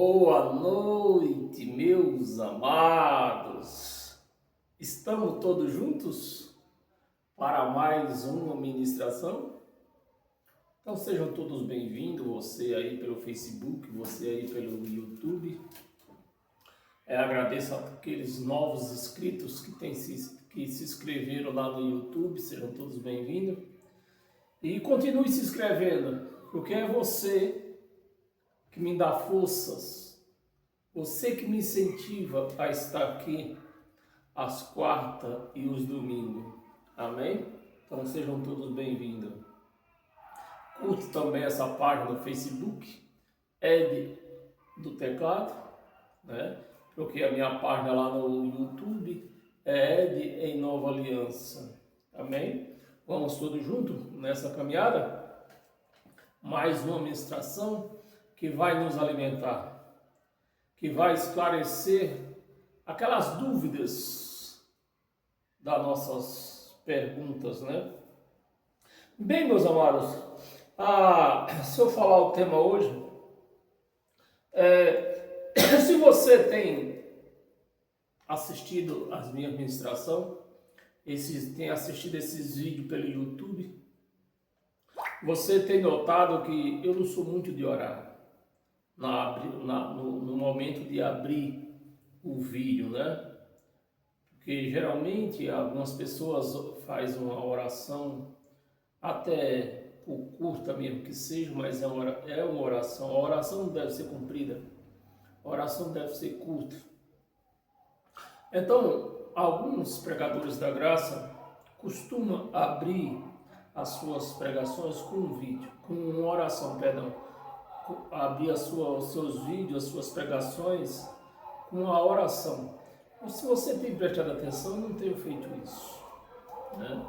Boa noite, meus amados. Estamos todos juntos para mais uma ministração? Então sejam todos bem-vindos, você aí pelo Facebook, você aí pelo YouTube. Agradeço àqueles novos inscritos que se inscreveram lá no YouTube, sejam todos bem-vindos. E continue se inscrevendo, porque é você que me dá forças, você que me incentiva a estar aqui às quartas e os domingos. Amém? Então sejam todos bem-vindos. Curte também essa página no Facebook, Ed do Teclado, né? Porque a minha página lá no YouTube é Ed em Nova Aliança. Amém? Vamos todos juntos nessa caminhada? Mais uma ministração que vai nos alimentar, que vai esclarecer aquelas dúvidas das nossas perguntas, né? Bem, meus amados, se eu falar o tema hoje, se você tem assistido as minhas ministrações, tem assistido esses vídeos pelo YouTube, você tem notado que eu não sou muito de orar no momento de abrir o vídeo, né? Porque geralmente algumas pessoas fazem uma oração, até por curta mesmo que seja, mas é uma oração. A oração não deve ser comprida, a oração deve ser curta. Então, alguns pregadores da graça costumam abrir as suas pregações com um vídeo, com uma oração, abrir os seus vídeos, as suas pregações com a oração. Mas se você tem prestado atenção, eu não tenho feito isso, né?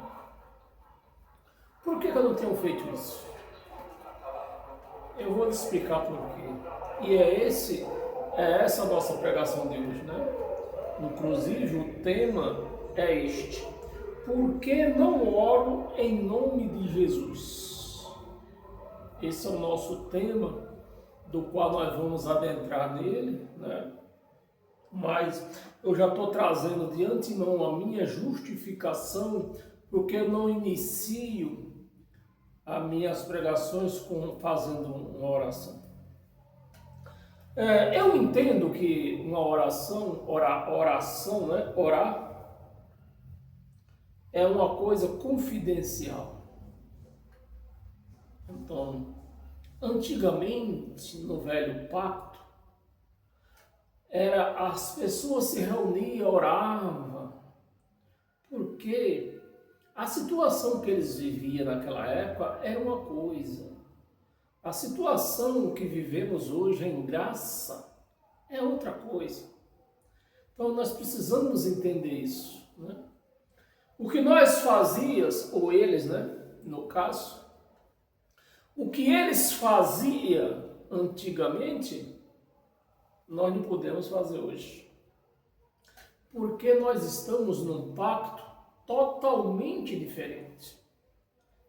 Por que eu não tenho feito isso? Eu vou lhe explicar por quê. E essa a nossa pregação de hoje, né? Inclusive o tema é este: por que não oro em nome de Jesus? Esse é o nosso tema, do qual nós vamos adentrar nele, né? Mas eu já estou trazendo de antemão a minha justificação, porque eu não inicio as minhas pregações fazendo uma oração. Eu entendo que uma oração, né? Orar é uma coisa confidencial. Então, antigamente, no Velho Pacto, as pessoas se reuniam, oravam, porque a situação que eles viviam naquela época era uma coisa. A situação que vivemos hoje em graça é outra coisa. Então nós precisamos entender isso, né? O que nós fazíamos, ou eles, né, no caso, o que eles faziam antigamente, nós não podemos fazer hoje. Porque nós estamos num pacto totalmente diferente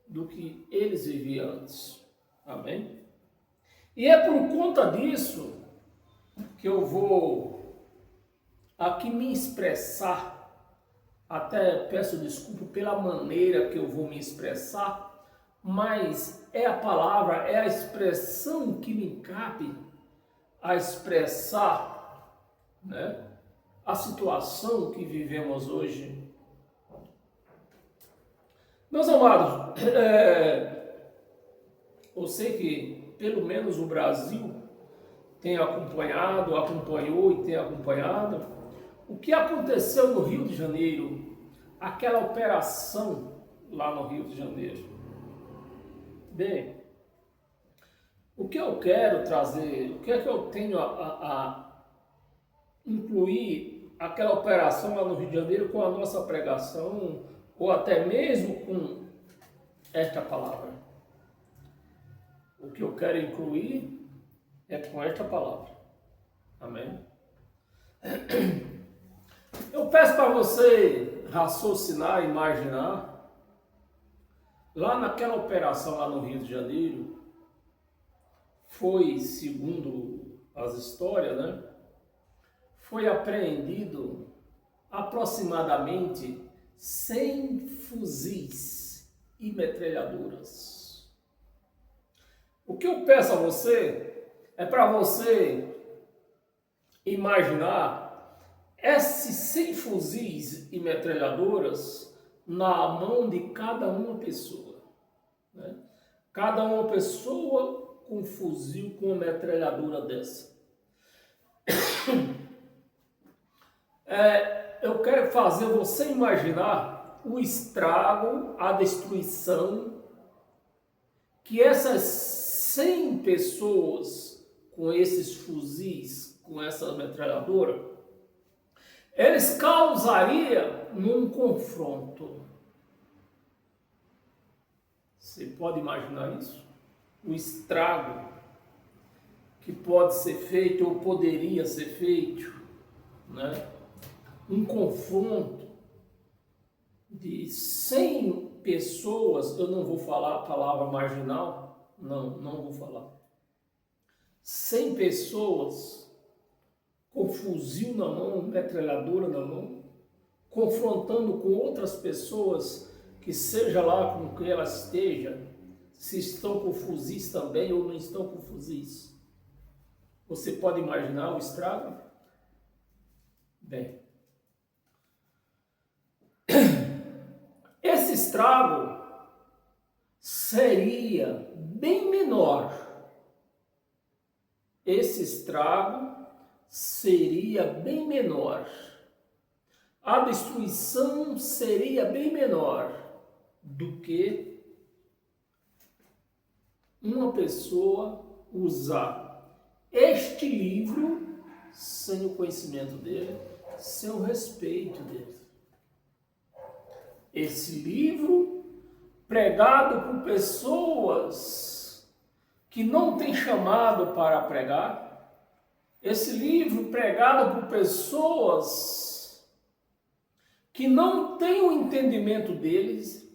do que eles viviam antes. Amém? E é por conta disso que eu vou aqui me expressar. Até peço desculpa pela maneira que eu vou me expressar, mas é a palavra, é a expressão que me cabe a expressar, né, a situação que vivemos hoje. Meus amados, eu sei que pelo menos o Brasil acompanhou e tem acompanhado o que aconteceu no Rio de Janeiro, aquela operação lá no Rio de Janeiro. Bem, o que eu quero trazer, o que é que eu tenho a incluir aquela operação lá no Rio de Janeiro com a nossa pregação, ou até mesmo com esta palavra? O que eu quero incluir é com esta palavra. Amém? Eu peço para você raciocinar, imaginar, lá naquela operação lá no Rio de Janeiro, foi, segundo as histórias, né? Foi apreendido aproximadamente 100 fuzis e metralhadoras. O que eu peço a você é para você imaginar esses 100 fuzis e metralhadoras na mão de cada uma pessoa, né? Cada uma pessoa com um fuzil, com uma metralhadora dessa. Eu quero fazer você imaginar o estrago, a destruição que essas 100 pessoas com esses fuzis, com essa metralhadora, eles causariam num confronto. Você pode imaginar isso? O estrago que pode ser feito ou poderia ser feito, né? Um confronto de 100 pessoas, eu não vou falar a palavra marginal, não vou falar. 100 pessoas com fuzil na mão, metralhadora na mão, confrontando com outras pessoas que seja lá com que ela esteja, se estão com fuzis também ou não estão com fuzis. Você pode imaginar o estrago? Bem, esse estrago seria bem menor. Esse estrago seria bem menor. A destruição seria bem menor do que uma pessoa usar este livro sem o conhecimento dele, sem o respeito dele. Esse livro pregado por pessoas que não têm chamado para pregar, esse livro pregado por pessoas que não têm o entendimento deles,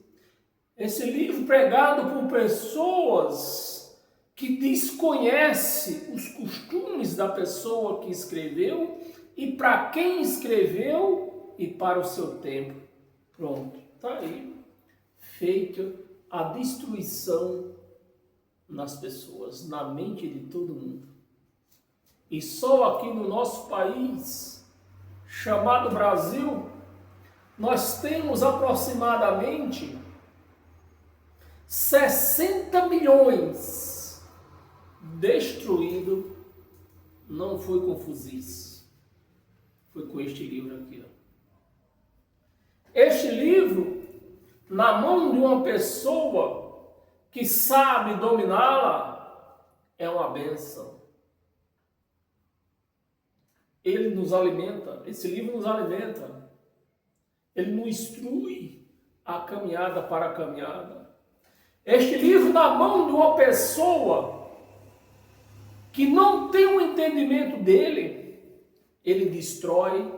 esse livro pregado por pessoas que desconhecem os costumes da pessoa que escreveu e para quem escreveu e para o seu tempo. Pronto, está aí feita a destruição nas pessoas, na mente de todo mundo. E só aqui no nosso país, chamado Brasil, nós temos aproximadamente 60 milhões destruído. Não foi com fuzis, foi com este livro aqui, ó. Este livro, na mão de uma pessoa que sabe dominá-la, é uma bênção. Ele nos alimenta, esse livro nos alimenta. Ele nos instrui a caminhada para a caminhada. Este livro, na mão de uma pessoa que não tem o entendimento dele, ele destrói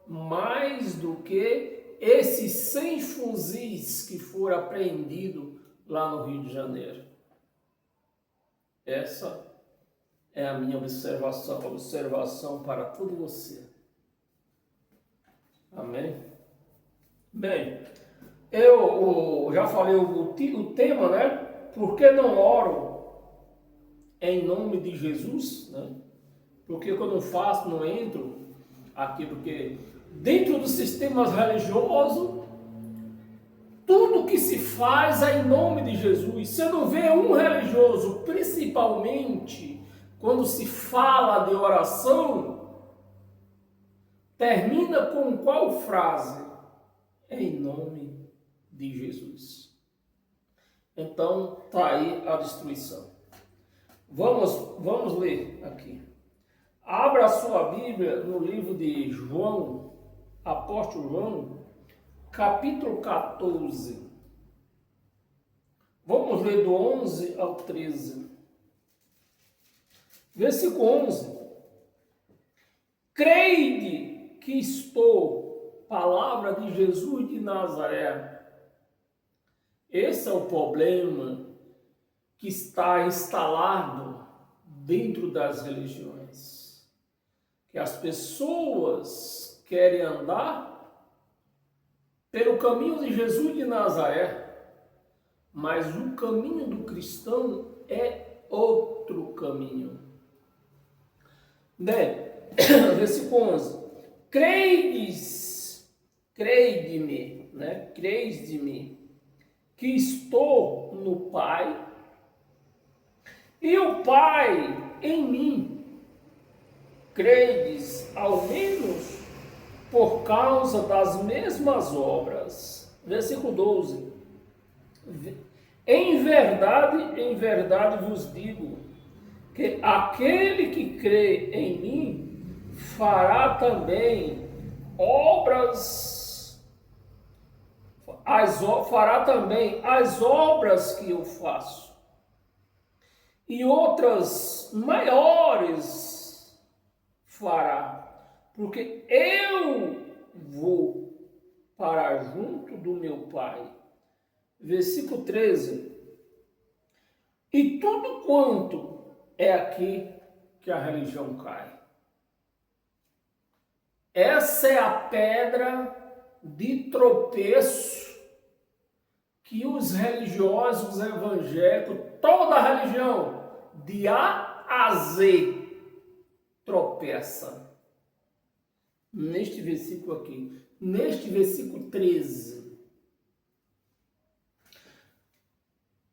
mais do que esses 100 fuzis que foram apreendidos lá no Rio de Janeiro. Essa é a minha observação para todo você. Amém? Bem, eu já falei o tema, né? Por que não oro em nome de Jesus, né? Porque eu não faço, não entro aqui, porque dentro dos sistemas religiosos, tudo que se faz é em nome de Jesus. Você não vê um religioso, principalmente quando se fala de oração, termina com qual frase? Em nome de Jesus. Então, está aí a destruição. Vamos ler aqui. Abra a sua Bíblia no livro de João, apóstolo João, capítulo 14. Vamos ler do 11 ao 13. Versículo 11. Creide que estou, palavra de Jesus de Nazaré. Esse é o problema que está instalado dentro das religiões, que as pessoas querem andar pelo caminho de Jesus de Nazaré, mas o caminho do cristão é outro caminho. Versículo 11. Creide-me, né? Creis de mim, que estou no Pai, e o Pai em mim. Credes, ao menos, por causa das mesmas obras. Versículo 12. Em verdade vos digo, que aquele que crê em mim fará também as obras que eu faço, e outras maiores fará, porque eu vou para junto do meu Pai. Versículo 13. E tudo quanto é aqui que a religião cai. Essa é a pedra de tropeço que os religiosos, os evangélicos, toda a religião, de A a Z, tropeça. Neste versículo aqui, neste versículo 13.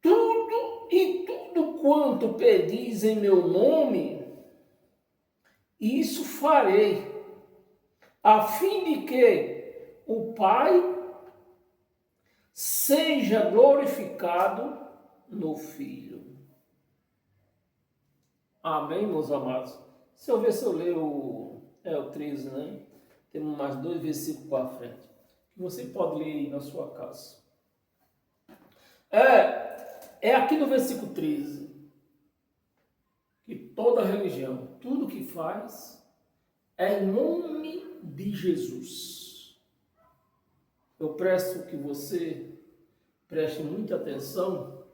Tudo quanto pedis em meu nome, isso farei, a fim de que o Pai seja glorificado no Filho. Amém, meus amados? Se eu ver se eu leio o 13, né? Temos mais 2 versículos para frente, que você pode ler aí na sua casa. É aqui no versículo 13, que toda religião, tudo que faz, é em nome de Jesus. Eu peço que você preste muita atenção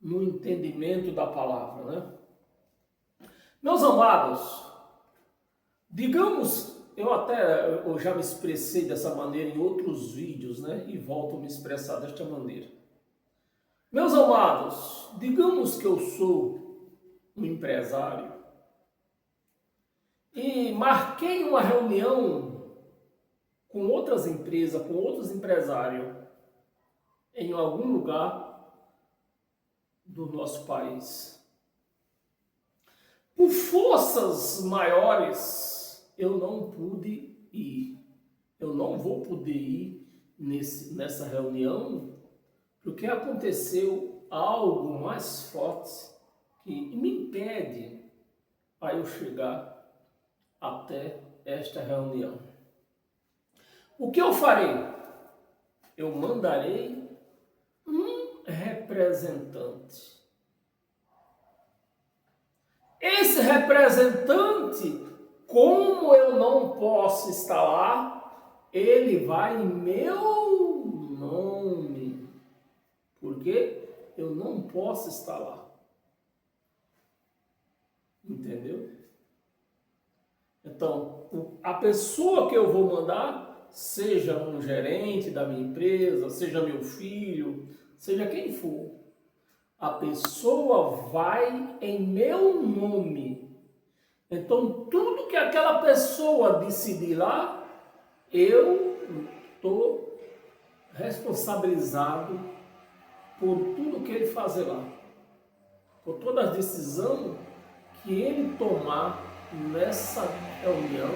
no entendimento da palavra, né? Meus amados, digamos, eu já me expressei dessa maneira em outros vídeos, né? E volto a me expressar desta maneira. Meus amados, digamos que eu sou um empresário e marquei uma reunião com outras empresas, com outros empresários em algum lugar do nosso país. Por forças maiores, eu não pude ir. Eu não vou poder ir nessa reunião, porque aconteceu algo mais forte que me impede a eu chegar até esta reunião. O que eu farei? Eu mandarei um representante. Esse representante, como eu não posso estar lá, ele vai em meu nome. Porque eu não posso estar lá. Entendeu? Então, a pessoa que eu vou mandar, seja um gerente da minha empresa, seja meu filho, seja quem for, a pessoa vai em meu nome. Então, tudo que aquela pessoa decidir lá, eu estou responsabilizado por tudo que ele fazer lá, por toda a decisão que ele tomar nessa reunião,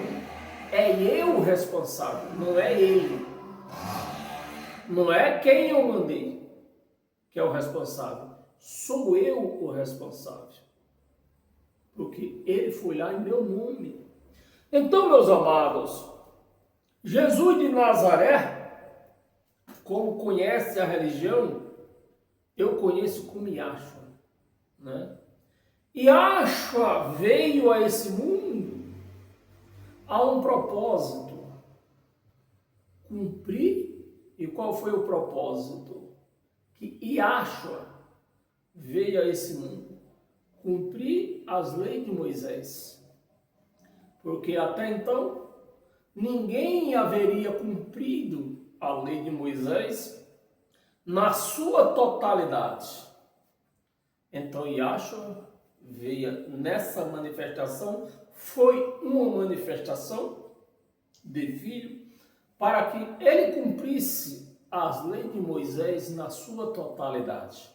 é eu o responsável, não é ele. Não é quem eu mandei que é o responsável, sou eu o responsável, porque ele foi lá em meu nome. Então, meus amados, Jesus de Nazaré, como conhece a religião, eu conheço como Yahshua, né? Yahshua veio a esse mundo a um propósito, cumprir. E qual foi o propósito? Que Yahshua veio a esse mundo cumprir as leis de Moisés. Porque até então, ninguém haveria cumprido a lei de Moisés na sua totalidade. Então, Yahshua veio nessa manifestação, foi uma manifestação de filho, para que ele cumprisse as leis de Moisés na sua totalidade.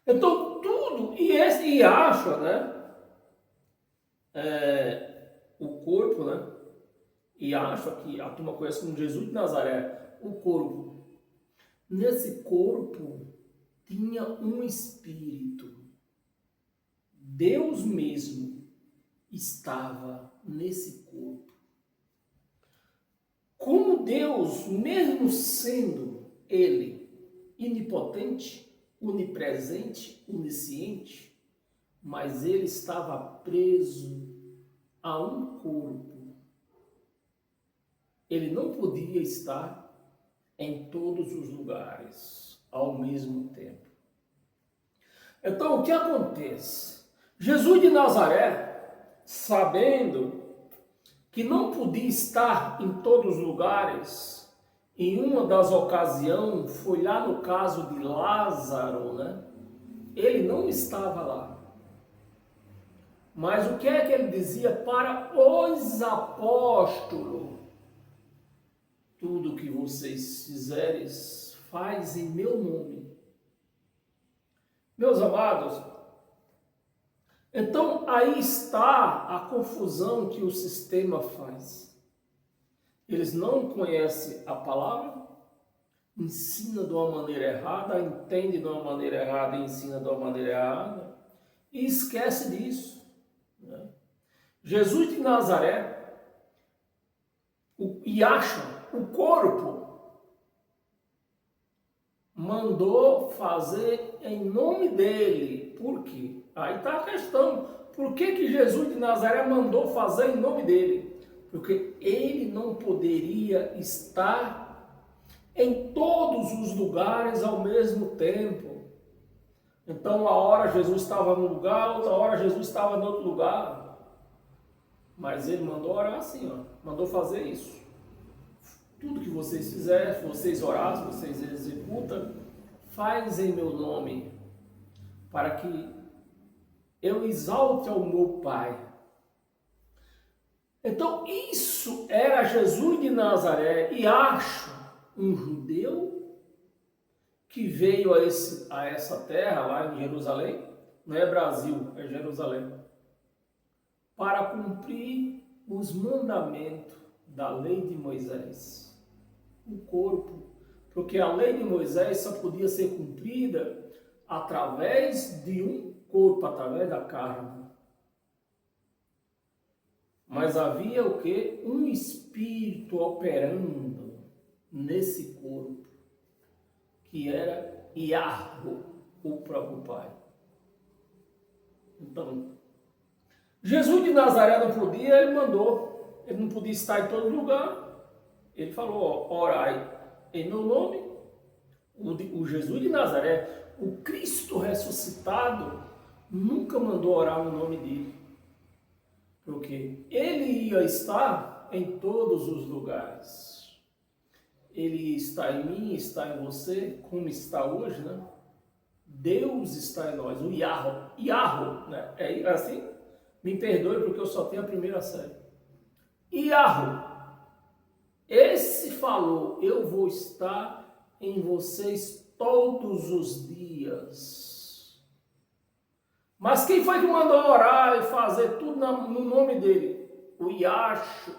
Então, tudo, e Yahshua, né? O corpo, né? Yahshua, que a turma conhece como Jesus de Nazaré, o corpo. Nesse corpo tinha um espírito. Deus mesmo estava nesse corpo. Como Deus, mesmo sendo Ele onipotente, onipresente, onisciente, mas Ele estava preso a um corpo. Ele não podia estar em todos os lugares ao mesmo tempo. Então, o que acontece? Jesus de Nazaré, sabendo que não podia estar em todos os lugares, em uma das ocasiões, foi lá no caso de Lázaro, né? Ele não estava lá. Mas o que é que ele dizia para os apóstolos? Tudo que vocês fizeres, faz em meu nome. Meus amados, então aí está a confusão que o sistema faz. Eles não conhecem a palavra, ensinam de uma maneira errada, entendem de uma maneira errada e ensinam de uma maneira errada, e esquece disso. Né? Jesus de Nazaré, o Yahshua, o corpo, mandou fazer em nome dele. Por quê? Aí está a questão. Por que Jesus de Nazaré mandou fazer em nome dele? Porque ele não poderia estar em todos os lugares ao mesmo tempo. Então, uma hora Jesus estava num lugar, outra hora Jesus estava em outro lugar. Mas ele mandou orar assim, ó, mandou fazer isso. Tudo que vocês fizerem, se vocês orarem, se vocês executam, faz em meu nome, para que eu exalte ao meu Pai. Então, isso era Jesus de Nazaré, e acho um judeu que veio a essa terra, lá em Jerusalém, não é Brasil, é Jerusalém, para cumprir os mandamentos da lei de Moisés. O corpo, porque a lei de Moisés só podia ser cumprida através de um corpo, através da carne. Mas havia o quê? Um espírito operando nesse corpo, que era Yahweh, o próprio Pai. Então, Jesus de Nazaré não podia, ele mandou. Ele não podia estar em todo lugar. Ele falou, orai em meu nome. O Jesus de Nazaré, o Cristo ressuscitado, nunca mandou orar no nome dele. Porque ele ia estar em todos os lugares. Ele está em mim, está em você, como está hoje, né? Deus está em nós, o Yahweh, né? É assim? Me perdoe porque eu só tenho a primeira série. Yahweh. Esse falou, eu vou estar em vocês todos os dias. Mas quem foi que mandou orar e fazer tudo no nome dele? O Yahshua,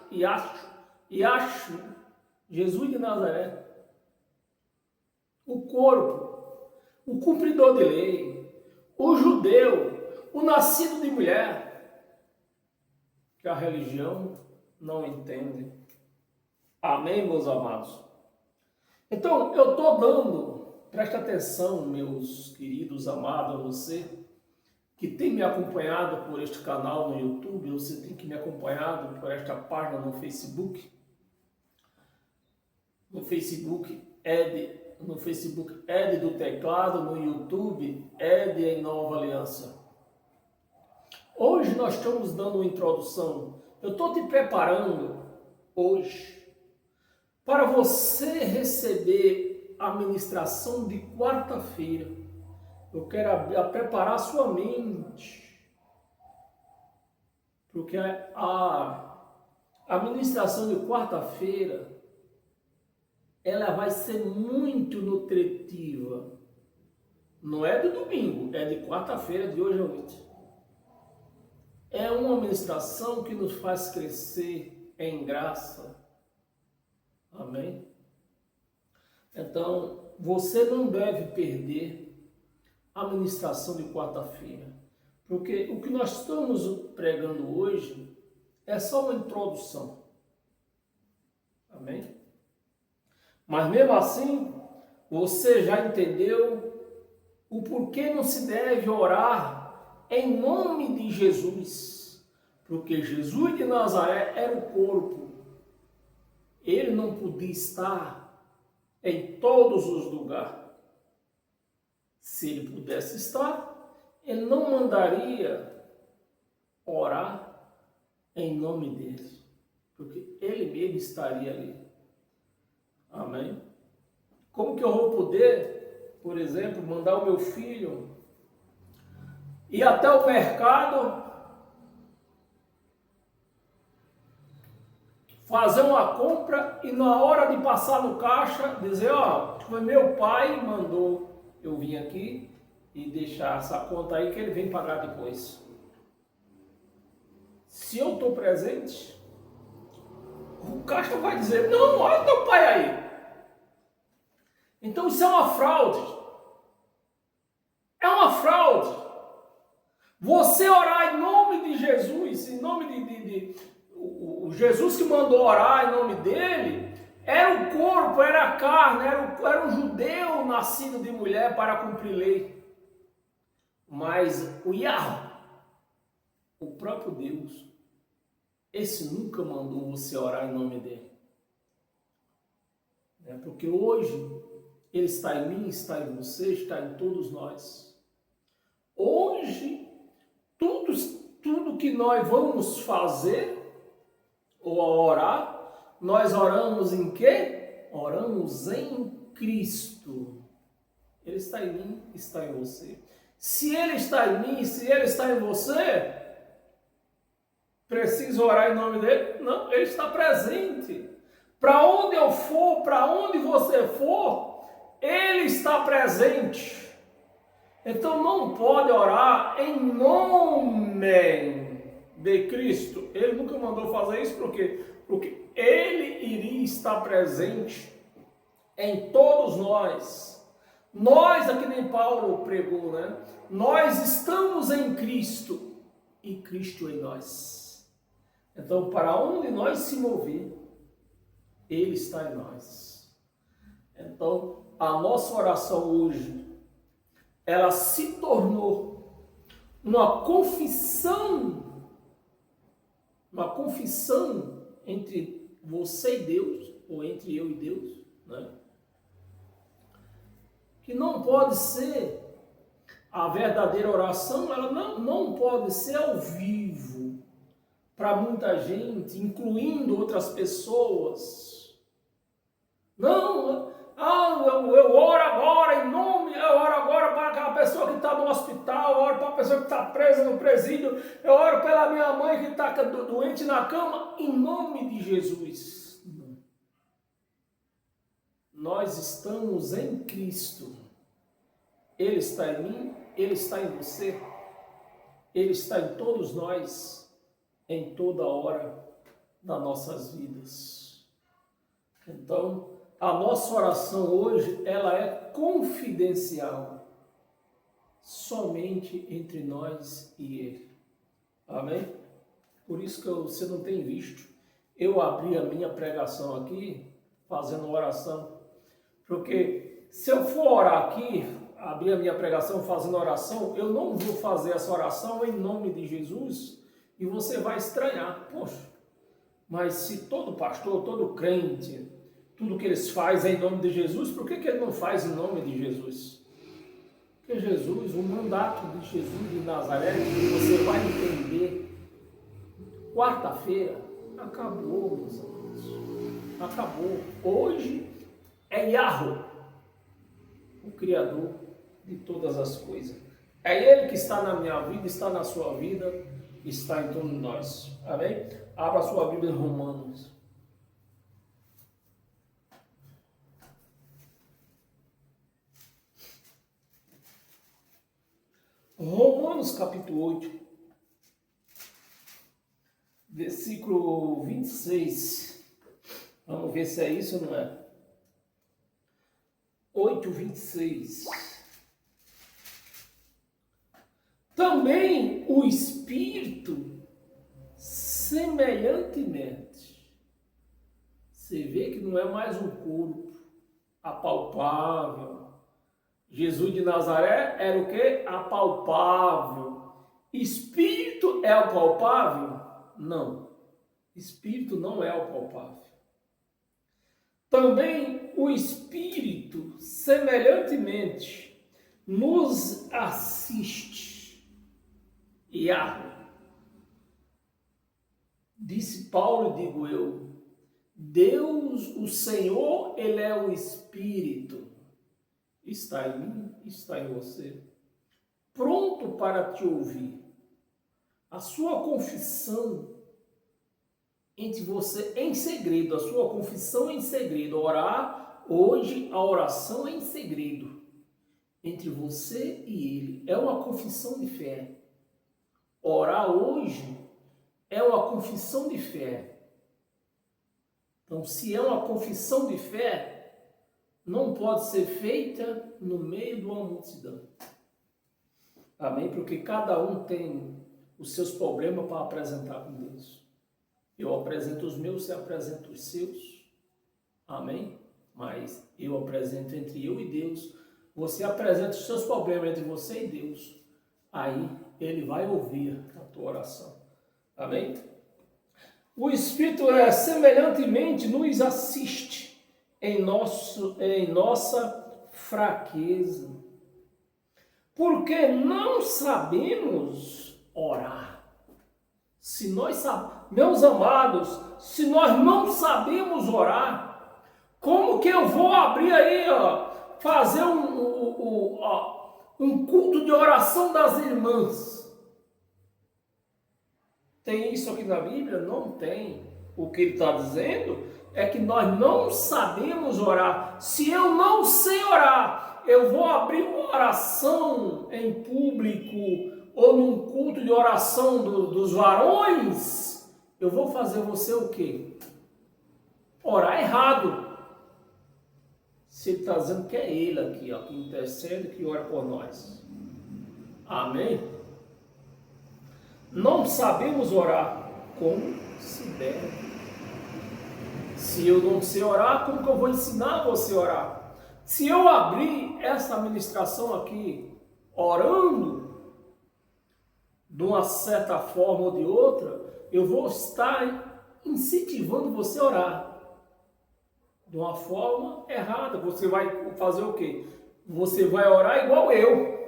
Jesus de Nazaré. O corpo, o cumpridor de lei, o judeu, o nascido de mulher, que a religião não entende. Amém, meus amados? Então, eu estou dando, preste atenção, meus queridos amados, você que tem me acompanhado por este canal no YouTube, você tem que me acompanhado por esta página no Facebook. No Facebook, Ed do Teclado, no YouTube, Ed em Nova Aliança. Hoje nós estamos dando uma introdução. Eu estou te preparando hoje para você receber a ministração de quarta-feira. Eu quero preparar a sua mente, porque a ministração de quarta-feira ela vai ser muito nutritiva. Não é de domingo, é de quarta-feira, de hoje à noite. É uma ministração que nos faz crescer em graça. Amém? Então, você não deve perder a ministração de quarta-feira. Porque o que nós estamos pregando hoje é só uma introdução. Amém? Mas mesmo assim, você já entendeu o porquê não se deve orar em nome de Jesus. Porque Jesus de Nazaré era o corpo. Ele não podia estar em todos os lugares. Se ele pudesse estar, ele não mandaria orar em nome dele. Porque ele mesmo estaria ali. Amém? Como que eu vou poder, por exemplo, mandar o meu filho ir até o mercado, fazer uma compra e na hora de passar no caixa, dizer, ó, meu pai mandou eu vir aqui e deixar essa conta aí que ele vem pagar depois. Se eu estou presente, o caixa vai dizer, não, olha teu pai aí. Então isso é uma fraude. É uma fraude. Você orar em nome de Jesus, em nome o Jesus que mandou orar em nome dele, era o corpo, era a carne, era um judeu nascido de mulher para cumprir lei. Mas o Yahweh, o próprio Deus, esse nunca mandou você orar em nome dele. Porque hoje ele está em mim, está em você, está em todos nós. Hoje, tudo que nós vamos fazer ou orar, nós oramos em quê? Oramos em Cristo. Ele está em mim, está em você. Se ele está em mim, se ele está em você, preciso orar em nome dele? Não, ele está presente. Para onde eu for, para onde você for, ele está presente. Então não pode orar em nome de Cristo. Ele nunca mandou fazer isso porque ele iria estar presente em todos nós. Nós, aqui nem Paulo pregou, né? Nós estamos em Cristo e Cristo em nós. Então, para onde nós se mover, ele está em nós. Então, a nossa oração hoje, ela se tornou uma confissão entre você e Deus, ou entre eu e Deus, né? Que não pode ser a verdadeira oração, ela não pode ser ao vivo, para muita gente, incluindo outras pessoas. Não, eu oro agora eu oro agora para aquela pessoa que está no hospital, eu oro para a pessoa que está presa no presídio, eu oro pela minha mãe que está doente na cama, em nome de Jesus. Nós estamos em Cristo. Ele está em mim, ele está em você, ele está em todos nós, em toda hora das nossas vidas. Então, a nossa oração hoje, ela é confidencial, somente entre nós e ele. Amém? Por isso que você não tem visto. Eu abri a minha pregação aqui, fazendo oração, porque se eu for orar aqui, abrir a minha pregação fazendo oração, eu não vou fazer essa oração em nome de Jesus e você vai estranhar. Poxa, mas se todo pastor, todo crente, tudo que eles fazem é em nome de Jesus, por que ele não faz em nome de Jesus? Porque Porque Jesus, o mandato de Jesus de Nazaré, que você vai entender quarta-feira, acabou, meus amados. Acabou. Hoje é Yahweh, o Criador de todas as coisas. É Ele que está na minha vida, está na sua vida, está em torno de nós. Amém? Abra a sua Bíblia em Romanos. Romanos capítulo 8, versículo 26. Vamos ver se é isso ou não é. 8:26. Também o Espírito, semelhantemente. Você vê que não é mais um corpo apalpável. Jesus de Nazaré era o que? Apalpável. Espírito é apalpável? Não. Espírito não é apalpável. Também o Espírito, semelhantemente, nos assiste. Yahweh. Disse Paulo, digo eu, Deus, o Senhor, Ele é o Espírito. Está em mim, está em você. Pronto para te ouvir. A sua confissão entre você em segredo, a sua confissão em segredo. Orar, hoje a oração é em segredo. Entre você e Ele. É uma confissão de fé. Orar hoje é uma confissão de fé. Então, se é uma confissão de fé, não pode ser feita no meio de uma multidão. Amém? Porque cada um tem os seus problemas para apresentar com Deus. Eu apresento os meus, você apresenta os seus. Amém? Mas eu apresento entre eu e Deus. Você apresenta os seus problemas entre você e Deus. Aí Ele vai ouvir a tua oração. Amém? O Espírito semelhantemente nos assiste em nossa fraqueza. Porque não sabemos orar. Se nós meus amados, se nós não sabemos orar, como que eu vou abrir aí, fazer um culto de oração das irmãs? Tem isso aqui na Bíblia? Não tem. O que ele está dizendo é que nós não sabemos orar. Se eu não sei orar, eu vou abrir uma oração em público ou num culto de oração dos varões, eu vou fazer você o quê? Orar errado. Se ele está dizendo que é ele aqui, que intercede, que ora por nós. Amém? Não sabemos orar como se deve. Se eu não sei orar, como que eu vou ensinar você a orar? Se eu abrir essa ministração aqui, orando, de uma certa forma ou de outra, eu vou estar incentivando você a orar. De uma forma errada. Você vai fazer o quê? Você vai orar igual eu.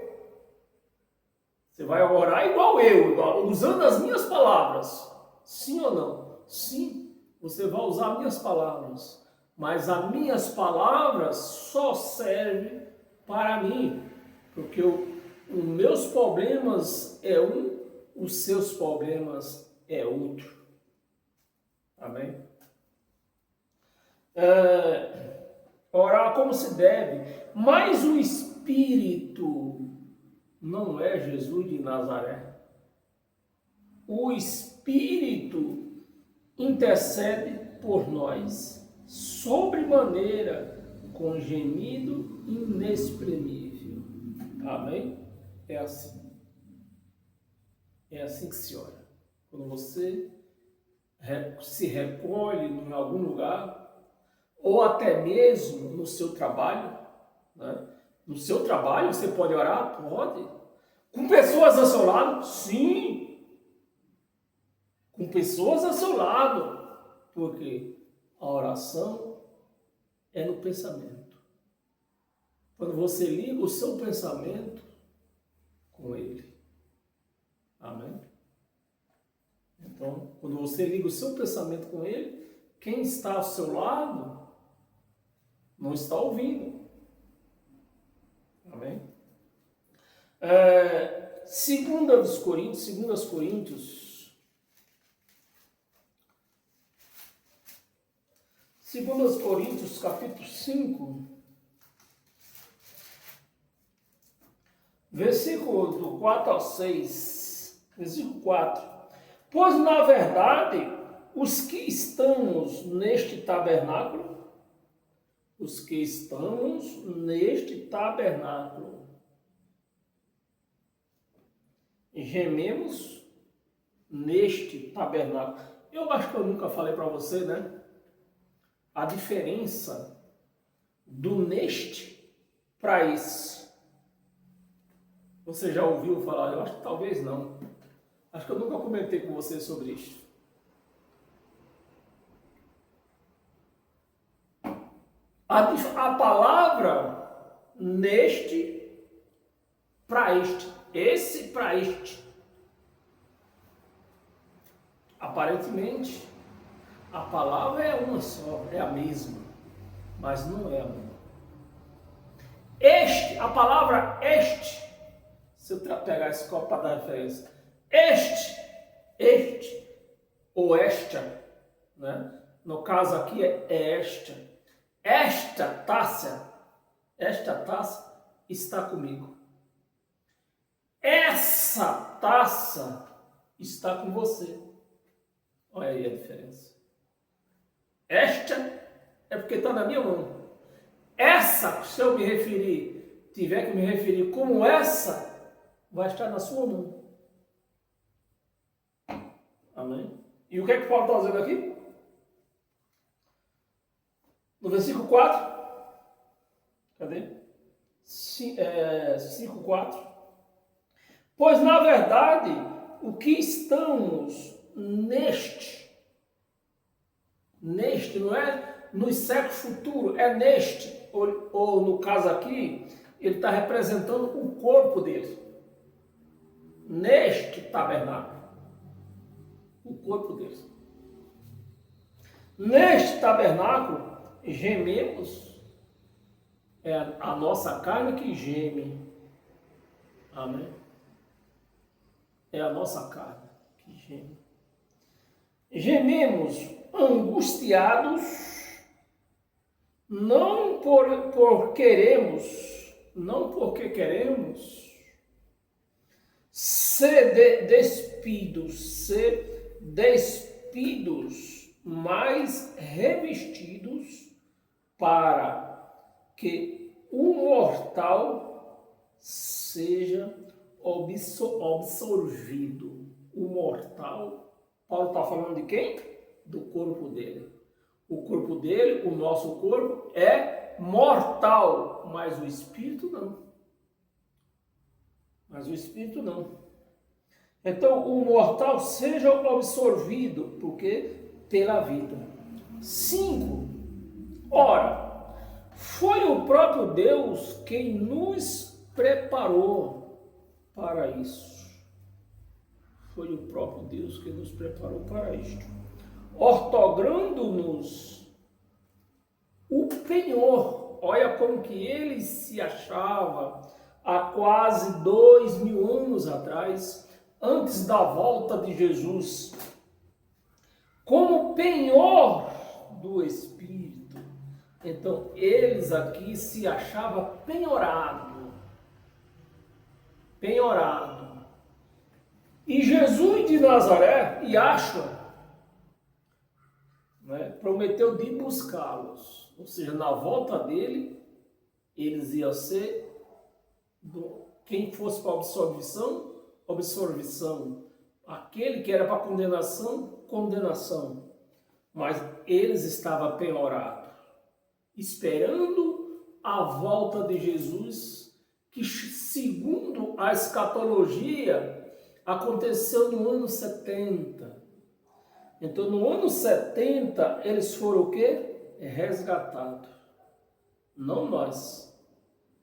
Você vai orar igual eu, usando as minhas palavras. Sim ou não? Sim, você vai usar minhas palavras. Mas as minhas palavras só servem para mim. Porque os meus problemas é um, os seus problemas é outro. Amém? Orar como se deve. Mas o Espírito não é Jesus de Nazaré. O Espírito intercede por nós, sobremaneira, com gemido inexprimível. Amém? É assim. É assim que se ora. Quando você se recolhe em algum lugar, ou até mesmo no seu trabalho, né? No seu trabalho você pode orar? Pode. Com pessoas ao seu lado? Sim. Com pessoas ao seu lado. Porque a oração é no pensamento. Quando você liga o seu pensamento com Ele. Amém? Então, quando você liga o seu pensamento com Ele, quem está ao seu lado não está ouvindo. Amém? 2 Coríntios, capítulo 5, versículo do 4 ao 6, versículo 4. Pois, na verdade, os que estamos neste tabernáculo, gememos neste tabernáculo. Eu acho que eu nunca falei para você, né? A diferença do neste para esse. Você já ouviu falar? Eu acho que talvez não. Acho que eu nunca comentei com você sobre isso. A palavra neste para este. Esse para este. Aparentemente, a palavra é uma só, é a mesma, mas não é a mesma. Este, a palavra este, se eu pegar esse copo para dar referência, este, ou esta, né? No caso aqui é esta taça está comigo. Essa taça está com você. Olha aí a diferença. Esta é porque está na minha mão. Essa, se eu me referir, tiver que me referir como essa, vai estar na sua mão. Amém? E o que é que Paulo está dizendo aqui? No versículo 4. Cadê? 5:4. Pois, na verdade, o que estamos neste não é nos séculos futuros, é neste, ou no caso aqui, ele está representando o corpo dele. Neste tabernáculo. O corpo dele. Neste tabernáculo, gememos, é a nossa carne que geme. Amém? É a nossa carne que geme. Gememos angustiados, não porque queremos ser despidos, mas revestidos, para que o mortal seja absorvido. O mortal, Paulo está falando de quem? Do corpo dele. O corpo dele, o nosso corpo, é mortal, mas o espírito não. Então, o mortal seja absorvido, porque pela vida. 5. Ora, foi o próprio Deus quem nos preparou para isso. Foi o próprio Deus que nos preparou para isto. Ortogrando-nos o penhor. Olha como que ele se achava há quase 2000 anos atrás, antes da volta de Jesus, como penhor do Espírito. Então, eles aqui se achavam penhorado. E Jesus de Nazaré, Yahshua, né, prometeu de buscá-los. Ou seja, na volta dele, eles iam ser, quem fosse para absolvição. Aquele que era para condenação. Mas eles estavam penhorados, esperando a volta de Jesus, que segundo a escatologia, aconteceu no ano 70. Então, no ano 70, eles foram o quê? Resgatados. Não nós.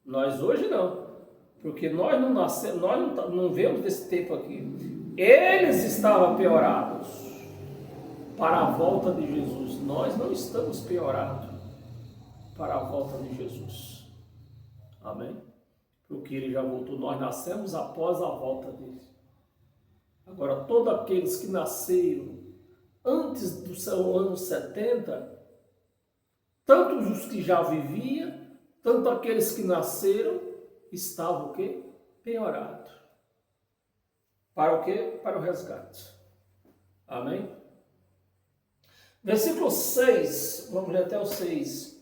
Nós hoje não. Porque nós não nascemos, não vemos desse tempo aqui. Eles estavam piorados para a volta de Jesus. Nós não estamos piorados para a volta de Jesus. Amém? Porque ele já voltou. Nós nascemos após a volta dele. Agora, todos aqueles que nasceram antes do seu ano 70, tanto os que já viviam, tanto aqueles que nasceram, estavam o quê? Piorados. Para o quê? Para o resgate. Amém? Versículo 6, vamos ler até o 6.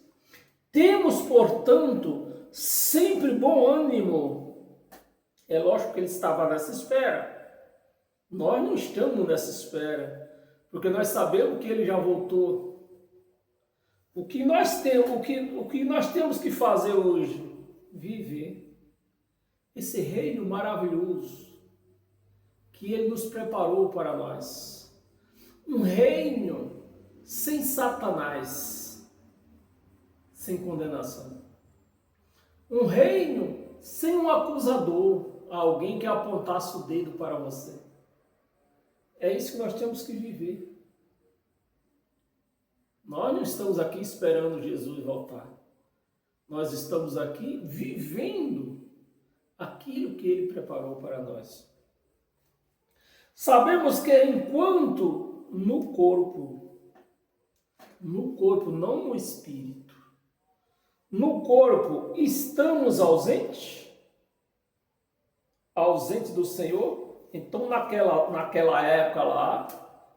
Temos, portanto, sempre bom ânimo. É lógico que ele estava nessa espera. Nós não estamos nessa espera, porque nós sabemos que ele já voltou. O que nós temos que fazer hoje? Viver esse reino maravilhoso que ele nos preparou para nós. Um reino sem Satanás, sem condenação. Um reino sem um acusador, alguém que apontasse o dedo para você. É isso que nós temos que viver. Nós não estamos aqui esperando Jesus voltar. Nós estamos aqui vivendo aquilo que ele preparou para nós. Sabemos que enquanto no corpo, não no espírito, no corpo estamos ausentes do Senhor. Então naquela época lá,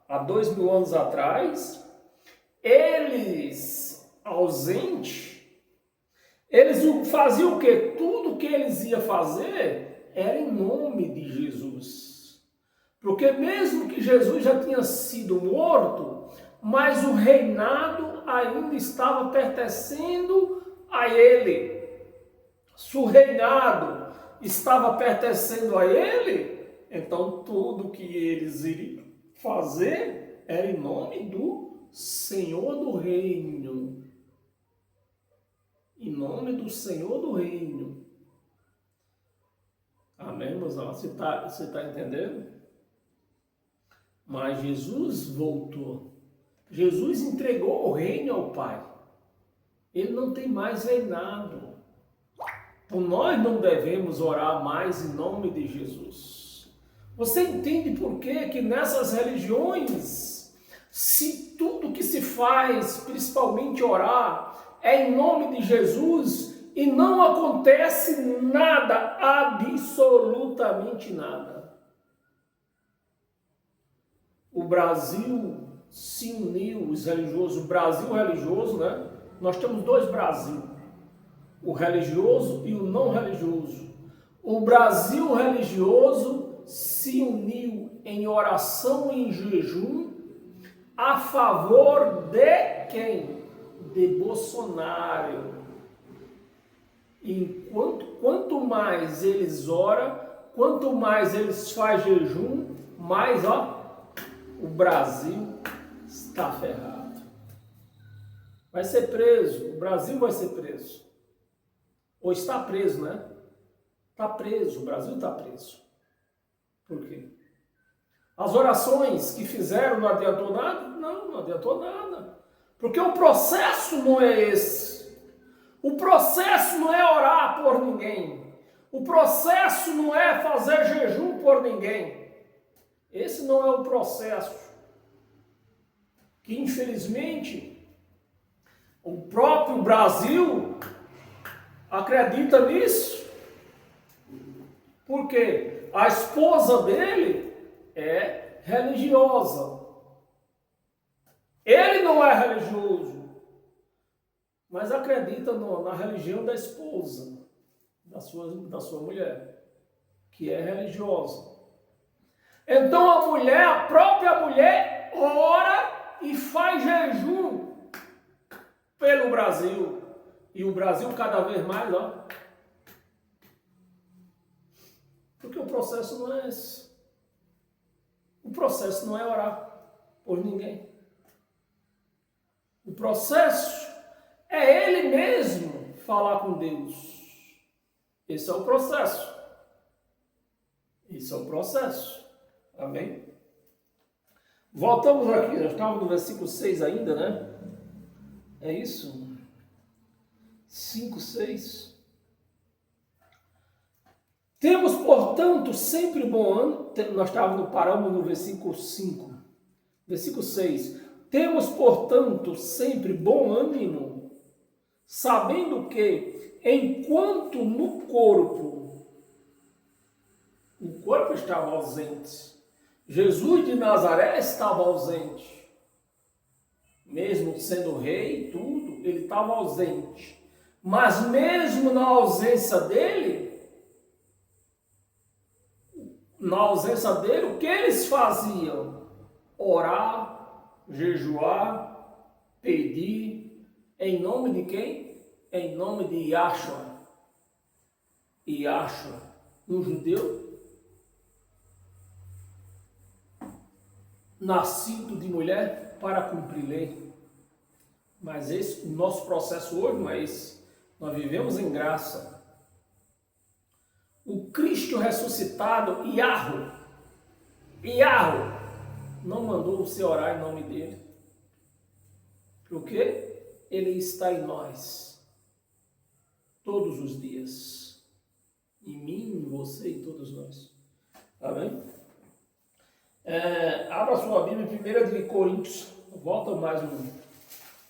há 2000 anos atrás, eles ausentes, eles faziam o quê? Tudo que eles iam fazer era em nome de Jesus. Porque mesmo que Jesus já tinha sido morto, mas o reinado ainda estava pertencendo a ele. Se o reinado estava pertencendo a ele, então tudo que eles iriam fazer era em nome do Senhor do Reino. Em nome do Senhor do Reino. Amém, irmãos? Você está entendendo? Mas Jesus voltou. Jesus entregou o reino ao Pai. Ele não tem mais reinado. Então nós não devemos orar mais em nome de Jesus. Você entende por que nessas religiões, se tudo que se faz, principalmente orar, é em nome de Jesus e não acontece nada, absolutamente nada. O Brasil se uniu, os religiosos, o Brasil religioso, né? Nós temos dois Brasil, o religioso e o não religioso. O Brasil religioso se uniu em oração e em jejum a favor de quem? De Bolsonaro. E quanto mais eles oram, quanto mais eles fazem jejum, mais o Brasil está ferrado. Vai ser preso, o Brasil vai ser preso. Ou está preso, né? Está preso, o Brasil está preso. Por quê? As orações que fizeram não adiantou nada? Não adiantou nada. Porque o processo não é esse. O processo não é orar por ninguém. O processo não é fazer jejum por ninguém. Esse não é o processo. Que infelizmente o próprio Brasil acredita nisso. Por quê? A esposa dele é religiosa. Ele não é religioso, mas acredita na religião da esposa, da sua mulher, que é religiosa. Então a própria mulher, ora e faz jejum pelo Brasil. E o Brasil cada vez mais, porque o processo não é esse. O processo não é orar por ninguém. O processo é ele mesmo falar com Deus. Esse é o processo. Esse é o processo. Amém? Voltamos aqui, nós estávamos no versículo 6 ainda, né? É isso? 5, 6. Temos, portanto, sempre bom ânimo. Nós paramos no versículo 5. Versículo 6. Temos, portanto, sempre bom ânimo, sabendo que, enquanto no corpo, o corpo estava ausente, Jesus de Nazaré estava ausente. Mesmo sendo rei e tudo, ele estava ausente. Mas mesmo na ausência dele, o que eles faziam? Orar, jejuar, pedir, em nome de quem? Em nome de Yahshua. Yahshua, um judeu, nascido de mulher para cumprir lei. Mas o nosso processo hoje não é esse. Nós vivemos em graça. O Cristo ressuscitado, Yahweh, não mandou você orar em nome dele. Porque ele está em nós. Todos os dias. Em mim, em você e em todos nós. Amém? Abra sua Bíblia em 1 Coríntios. Volta mais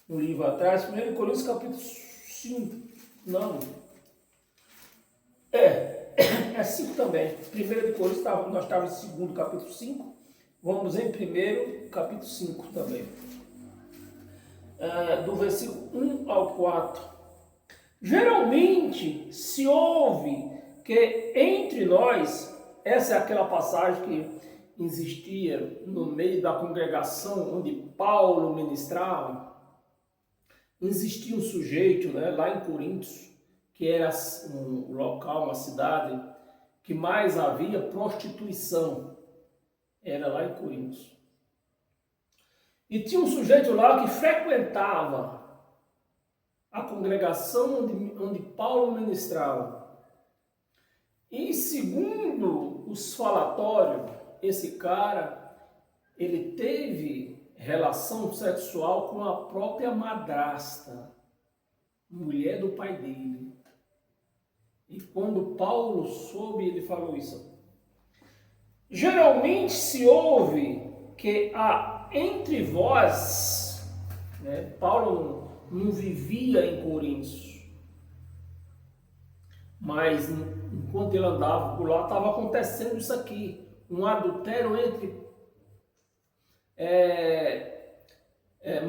um livro atrás. 1 Coríntios capítulo 5. Não. É 5 também. 1 Coríntios, nós estávamos em 2 capítulo 5. Vamos em 1 capítulo 5 também. Do versículo 1 ao 4. Geralmente se ouve que entre nós, essa é aquela passagem que existia no meio da congregação onde Paulo ministrava, existia um sujeito, né, lá em Coríntios, que era um local, uma cidade, que mais havia prostituição. Era lá em Coríntios. E tinha um sujeito lá que frequentava a congregação onde Paulo ministrava. E segundo os falatórios, esse cara, ele teve relação sexual com a própria madrasta, mulher do pai dele. E quando Paulo soube, ele falou isso. Geralmente se ouve que há entre vós, né, Paulo não vivia em Coríntios, mas enquanto ele andava por lá, estava acontecendo isso aqui, um adultério entre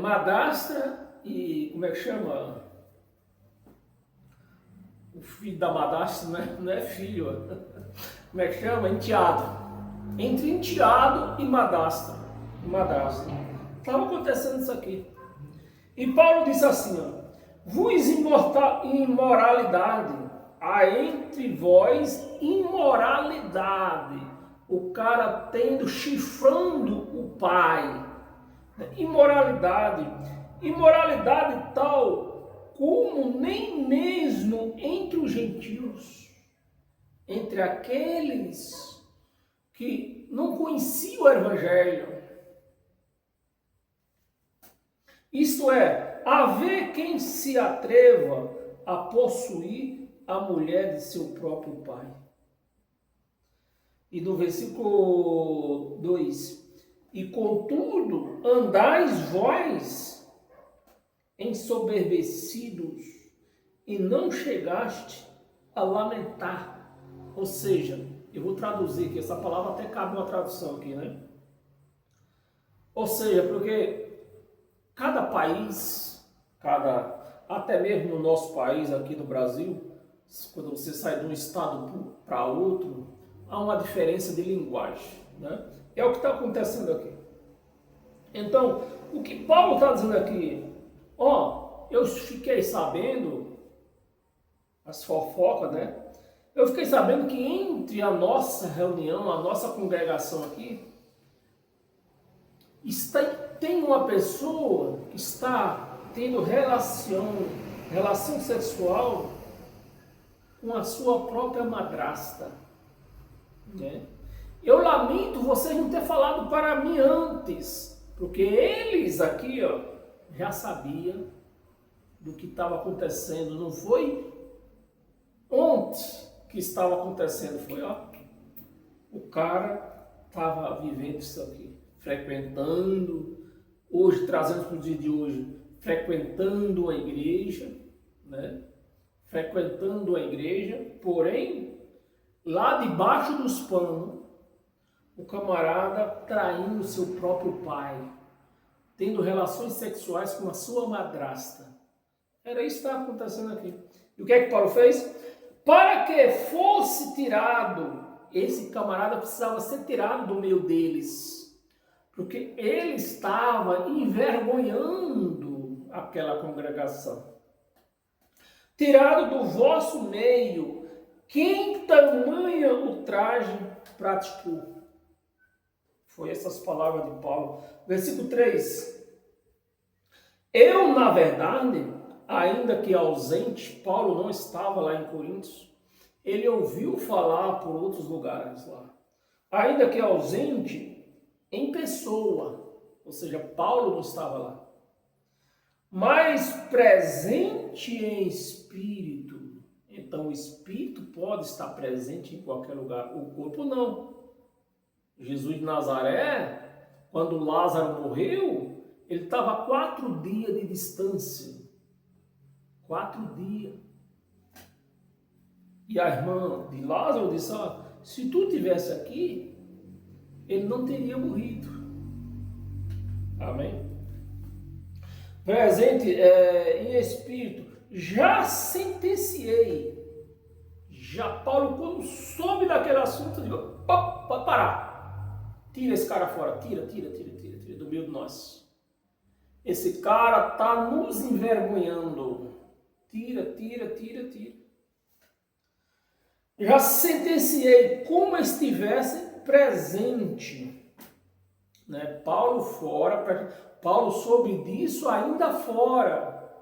madrasta e, como é que chama? O filho da madrasta não é filho, como é que chama? Enteado. Entre enteado e madrasta. Estava acontecendo isso aqui. E Paulo disse assim, ó, vos imoralidade, há entre vós imoralidade, o cara chifrando o pai, imoralidade tal como nem mesmo entre os gentios, entre aqueles que não conheciam o evangelho. Isto é, haver quem se atreva a possuir a mulher de seu próprio pai. E no versículo 2, e contudo andais vós ensoberbecidos e não chegaste a lamentar. Ou seja, eu vou traduzir aqui, essa palavra até cabe uma tradução aqui, né? Ou seja, porque cada país, até mesmo no nosso país, aqui no Brasil, quando você sai de um estado para outro, há uma diferença de linguagem, né? É o que está acontecendo aqui. Então, o que Paulo está dizendo aqui, eu fiquei sabendo, as fofocas, né? Eu fiquei sabendo que entre a nossa reunião, a nossa congregação aqui, tem uma pessoa que está tendo relação sexual com a sua própria madrasta, né? Eu lamento vocês não ter falado para mim antes, porque eles aqui, ó, já sabiam do que estava acontecendo. Não foi ontem que estava acontecendo, foi, ó, o cara estava vivendo isso aqui, frequentando, hoje, trazendo para o dia de hoje, frequentando a igreja, né? Frequentando a igreja, porém, lá debaixo dos panos, o camarada traindo seu próprio pai, tendo relações sexuais com a sua madrasta. Era isso que estava acontecendo aqui. E o que é que Paulo fez? Para que fosse tirado, esse camarada precisava ser tirado do meio deles, porque ele estava envergonhando aquela congregação. Tirado do vosso meio, quem tamanha ultraje praticou? Foi essas palavras de Paulo. Versículo 3. Eu, na verdade, ainda que ausente, Paulo não estava lá em Coríntios, ele ouviu falar por outros lugares lá. Ainda que ausente, em pessoa, ou seja, Paulo não estava lá, mas presente em espírito. Então o espírito pode estar presente em qualquer lugar, o corpo não. Jesus de Nazaré, quando Lázaro morreu, ele estava a 4 dias de distância. 4 dias. E a irmã de Lázaro disse, ó, se tu estivesse aqui, ele não teria morrido. Amém? Presente em espírito, já sentenciei. Já Paulo, quando soube daquele assunto, disse, pode parar. Tira esse cara fora, tira do meio de nós. Esse cara está nos envergonhando. Tira. Já sentenciei como estivesse presente. Né? Paulo fora, Paulo soube disso ainda fora.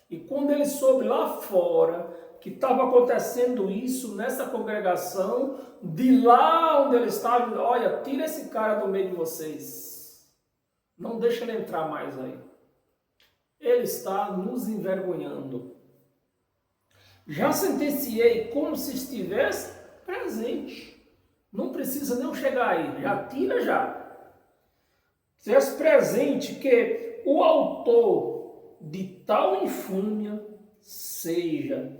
E quando ele soube lá fora que estava acontecendo isso nessa congregação, de lá onde ele estava, olha, tira esse cara do meio de vocês. Não deixa ele entrar mais aí. Ele está nos envergonhando. Já sentenciei como se estivesse presente. Não precisa nem chegar aí, já tira já. Estivesse presente que o autor de tal infâmia seja,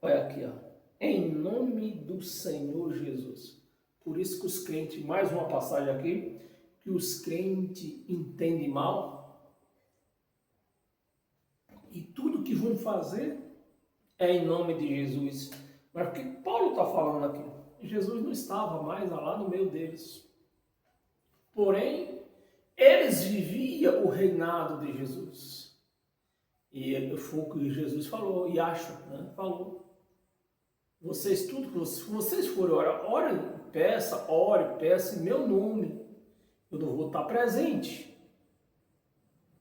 olha aqui, ó, em nome do Senhor Jesus. Por isso que os crentes, mais uma passagem aqui, que os crentes entendem mal. E tudo que vão fazer é em nome de Jesus. Mas o que Paulo está falando aqui? Jesus não estava mais lá no meio deles. Porém, eles viviam o reinado de Jesus. E foi o que Jesus falou, e acho, né? Falou. Vocês, tudo que vocês forem orar, ore, peça em meu nome. Eu não vou estar presente.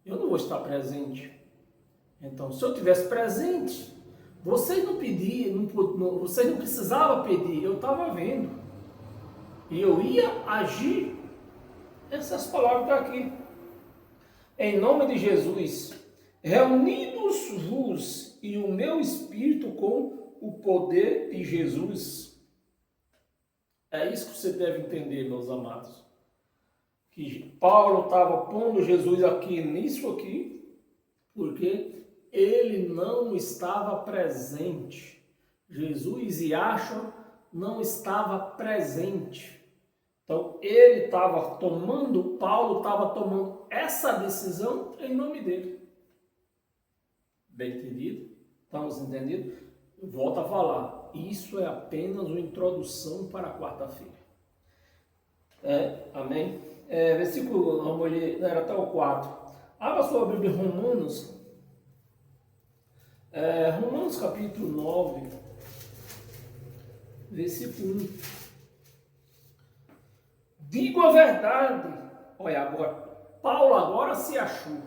Eu não vou estar presente. Então, se eu tivesse presente, vocês não pediam, vocês não precisavam pedir, eu estava vendo. E eu ia agir. Essas palavras estão aqui. Em nome de Jesus, reunidos-vos e o meu espírito com o poder de Jesus. É isso que você deve entender, meus amados. Que Paulo estava pondo Jesus aqui, nisso aqui, porque ele não estava presente. Jesus e Yahshua não estava presente. Então, ele estava tomando, Paulo estava tomando essa decisão em nome dele. Bem entendido? Estamos entendidos? Volto a falar, isso é apenas uma introdução para a quarta-feira. Amém? Versículo, vamos ler, era até o 4. Abra sua Bíblia em Romanos. Romanos capítulo 9, versículo 1. Digo a verdade. Olha agora, Paulo agora se achou.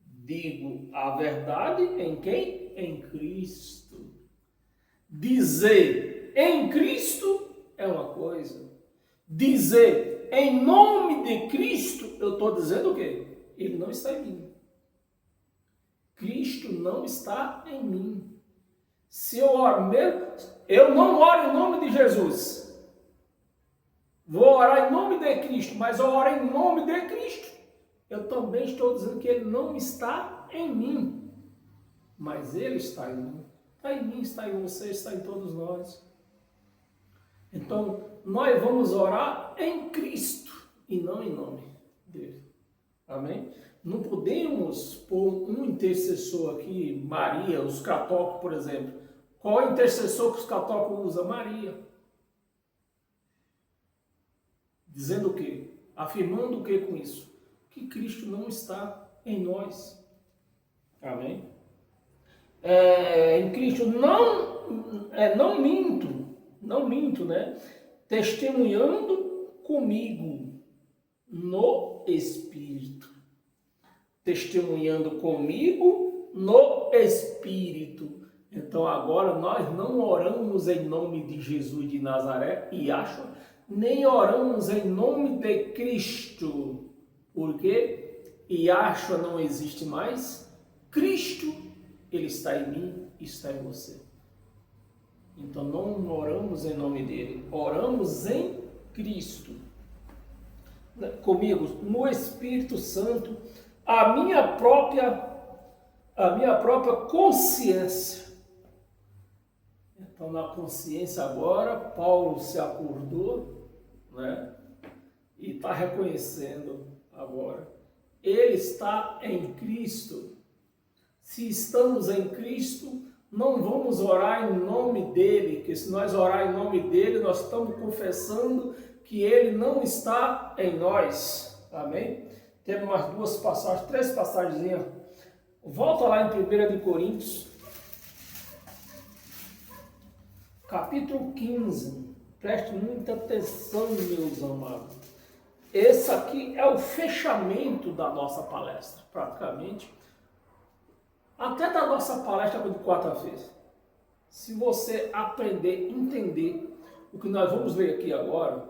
Digo a verdade em quem? Em Cristo. Dizer em Cristo é uma coisa. Dizer em nome de Cristo, eu estou dizendo o quê? Ele não está em mim. Cristo não está em mim. Se eu oro mesmo, eu não oro em nome de Jesus. Vou orar em nome de Cristo, mas eu oro em nome de Cristo. Eu também estou dizendo que ele não está em mim, mas ele está em mim. Está em mim, está em você, está em todos nós. Então, nós vamos orar em Cristo e não em nome dele. Amém? Não podemos pôr um intercessor aqui, Maria, os católicos, por exemplo. Qual é o intercessor que os católicos usam? Maria. Dizendo o quê? Afirmando o quê com isso? Que Cristo não está em nós. Amém? Em Cristo não minto, né? Testemunhando comigo no Espírito. Testemunhando comigo no Espírito. Então agora nós não oramos em nome de Jesus de Nazaré e Yahshua, nem oramos em nome de Cristo, porque Yahshua não existe mais, Cristo, ele está em mim e está em você. Então não oramos em nome dele, oramos em Cristo. Comigo, no Espírito Santo, a minha própria consciência. Então, na consciência agora, Paulo se acordou, né? E está reconhecendo agora. Ele está em Cristo. Se estamos em Cristo, não vamos orar em nome dele, porque se nós orar em nome dele, nós estamos confessando que ele não está em nós. Amém? Temos mais duas passagens, três passagens. Volta lá em 1 de Coríntios. Capítulo 15, preste muita atenção, meus amados. Esse aqui é o fechamento da nossa palestra, praticamente. Até da nossa palestra de quarta-feira. Se você aprender, entender o que nós vamos ler aqui agora,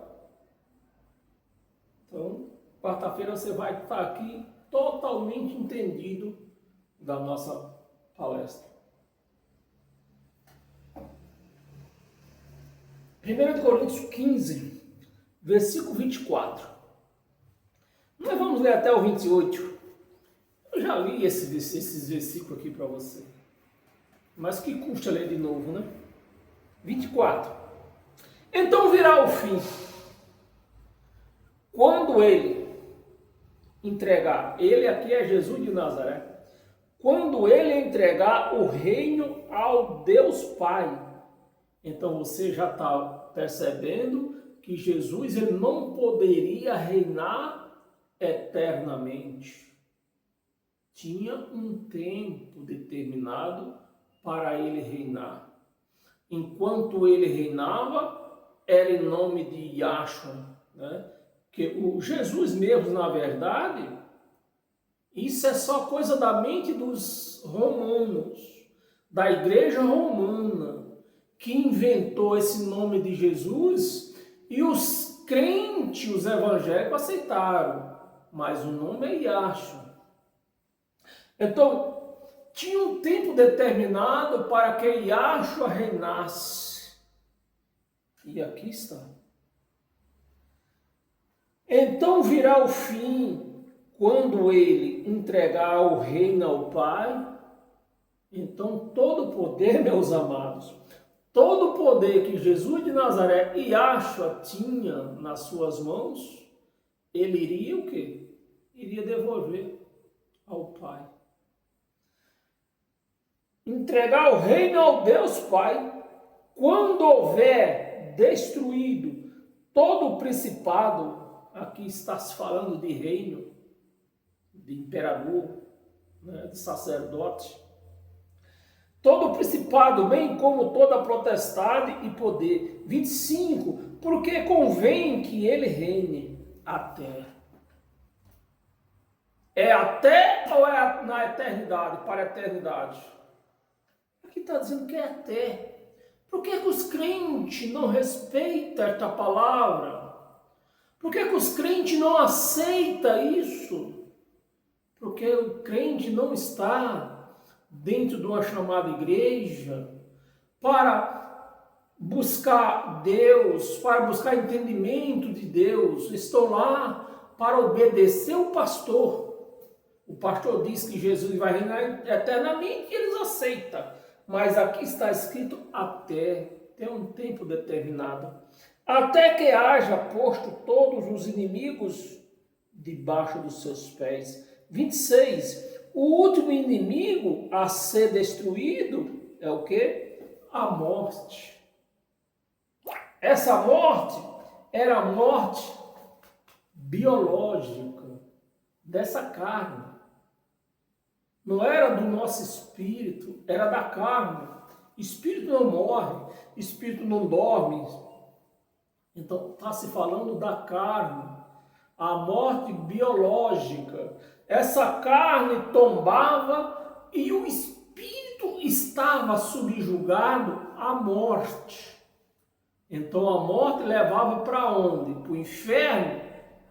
então, quarta-feira você vai estar aqui totalmente entendido da nossa palestra. 1 Coríntios 15, versículo 24. Nós vamos ler até o 28. Eu já li esses versículos aqui para você. Mas que custa ler de novo, né? 24. Então virá o fim. Quando ele entregar, ele aqui é Jesus de Nazaré. Quando ele entregar o reino ao Deus Pai. Então você já está percebendo que Jesus ele não poderia reinar eternamente. Tinha um tempo determinado para ele reinar. Enquanto ele reinava, era em nome de Yahshua, né? Que o Jesus mesmo, na verdade, isso é só coisa da mente dos romanos, da igreja romana, que inventou esse nome de Jesus e os crentes, os evangélicos, aceitaram. Mas o nome é Yahshua. Então, tinha um tempo determinado para que Yahshua reinasse. E aqui está. Então virá o fim, quando ele entregar o reino ao Pai. Então todo o poder, meus amados, todo o poder que Jesus de Nazaré e Yahshua tinha nas suas mãos, ele iria o quê? Iria devolver ao Pai. Entregar o reino ao Deus Pai, quando houver destruído todo o principado, aqui está se falando de reino, de imperador, né, de sacerdote, todo o principado, bem como toda a potestade e poder. 25, porque convém que ele reine até. É até ou é na eternidade, para a eternidade? Aqui está dizendo que é até. Por que os crentes não respeitam esta palavra? Por que os crentes não aceitam isso? Porque o crente não está dentro de uma chamada igreja para buscar Deus, para buscar entendimento de Deus. Estão lá para obedecer o pastor. O pastor diz que Jesus vai reinar eternamente e eles aceitam. Mas aqui está escrito até, tem um tempo determinado. Até que haja posto todos os inimigos debaixo dos seus pés. 26. O último inimigo a ser destruído é o quê? A morte. Essa morte era a morte biológica dessa carne. Não era do nosso espírito, era da carne. Espírito não morre, espírito não dorme. Então está se falando da carne, a morte biológica. Essa carne tombava e o espírito estava subjugado à morte. Então a morte levava para onde? Para o inferno?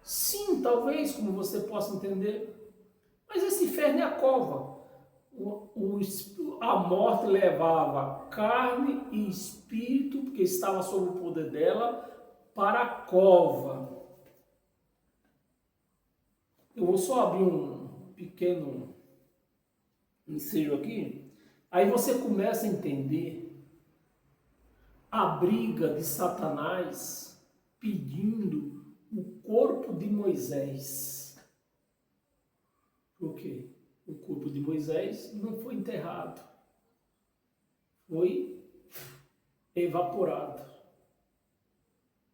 Sim, talvez, como você possa entender. Mas esse inferno é a cova. A morte levava carne e espírito, porque estava sob o poder dela, para a cova. Eu vou só abrir um pequeno ensejo aqui. Aí você começa a entender a briga de Satanás pedindo o corpo de Moisés. Por quê? O corpo de Moisés não foi enterrado, foi evaporado.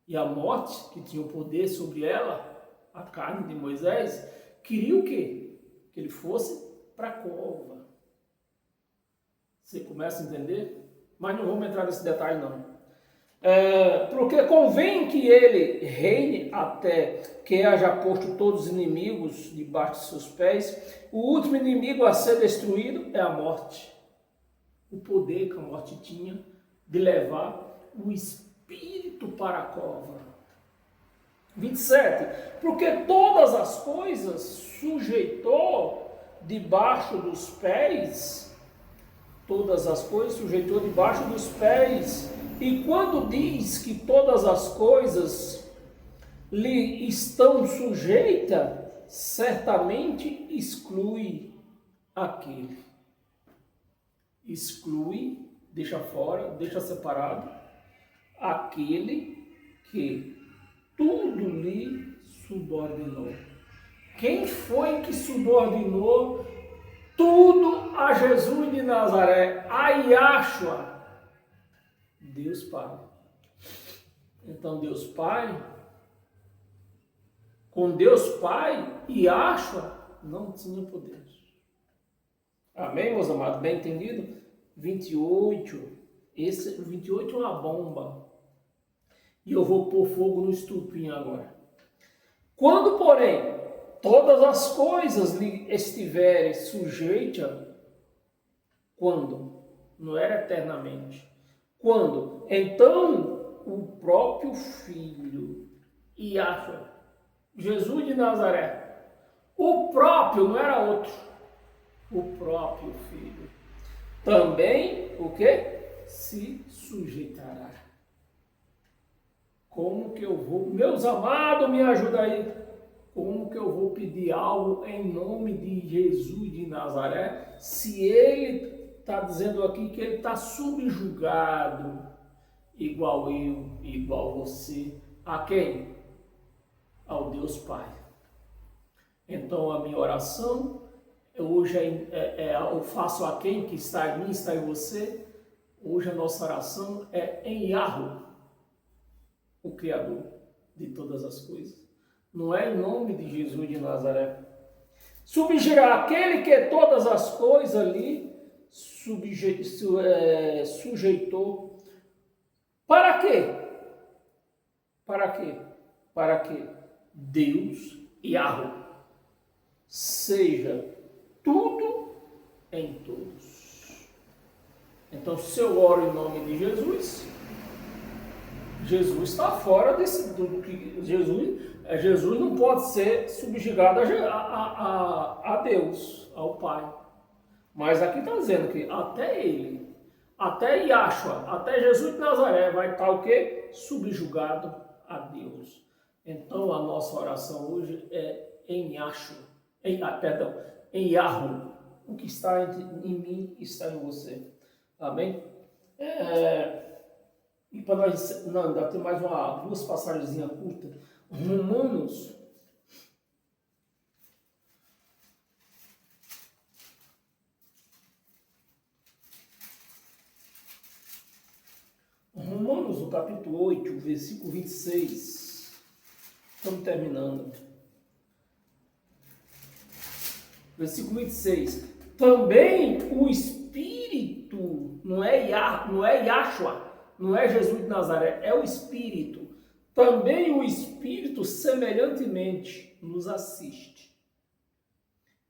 E a morte, que tinha o poder sobre ela, a carne de Moisés, queria o quê? Que ele fosse para a cova. Você começa a entender? Mas não vamos entrar nesse detalhe não. Porque convém que ele reine até que haja posto todos os inimigos debaixo de seus pés. O último inimigo a ser destruído é a morte. O poder que a morte tinha de levar o espírito para a cova. 27. Porque todas as coisas sujeitou debaixo dos pés. Todas as coisas sujeitou debaixo dos pés. E quando diz que todas as coisas lhe estão sujeitas, certamente exclui aquele. Exclui, deixa fora, deixa separado, aquele que tudo lhe subordinou. Quem foi que subordinou tudo a Jesus de Nazaré, a Yahshua? Deus Pai. Então Deus Pai, com Deus Pai, Yahshua não tinha poder. Amém, meus amados? Bem entendido? 28. Esse 28 é uma bomba. E eu vou pôr fogo no estupinho agora. Quando, porém, todas as coisas lhe estiverem sujeitas, quando? Não era eternamente. Quando? Então, o próprio Filho, Yahshua, Jesus de Nazaré, o próprio, não era outro, o próprio Filho, também, o quê? Se sujeitará. Como que eu vou, meus amados, me ajuda aí, como que eu vou pedir algo em nome de Jesus de Nazaré, se ele está dizendo aqui que ele está subjugado, igual eu, igual você, a quem? Ao Deus Pai. Então a minha oração, hoje eu faço a quem que está em mim, está em você, hoje a nossa oração é em Yahweh, o Criador de todas as coisas. Não é em nome de Jesus de Nazaré. Subjugar aquele que todas as coisas ali sujeitou. Para quê? Para quê? Para que Deus, Yahweh, seja tudo em todos. Então, se eu oro em nome de Jesus, Jesus está fora Jesus não pode ser subjugado a Deus, ao Pai. Mas aqui está dizendo que até ele, até Yahshua, até Jesus de Nazaré vai estar o quê? Subjugado a Deus. Então a nossa oração hoje é em Yahshua, em Yahweh. O que está em mim está em você. Amém? E para nós, não, ainda tem mais duas passagens curtas. Romanos, no capítulo 8, versículo 26. Estamos terminando. Versículo 26. Também o Espírito, não é Yahshua, não é Jesus de Nazaré, é o Espírito. Também o Espírito semelhantemente nos assiste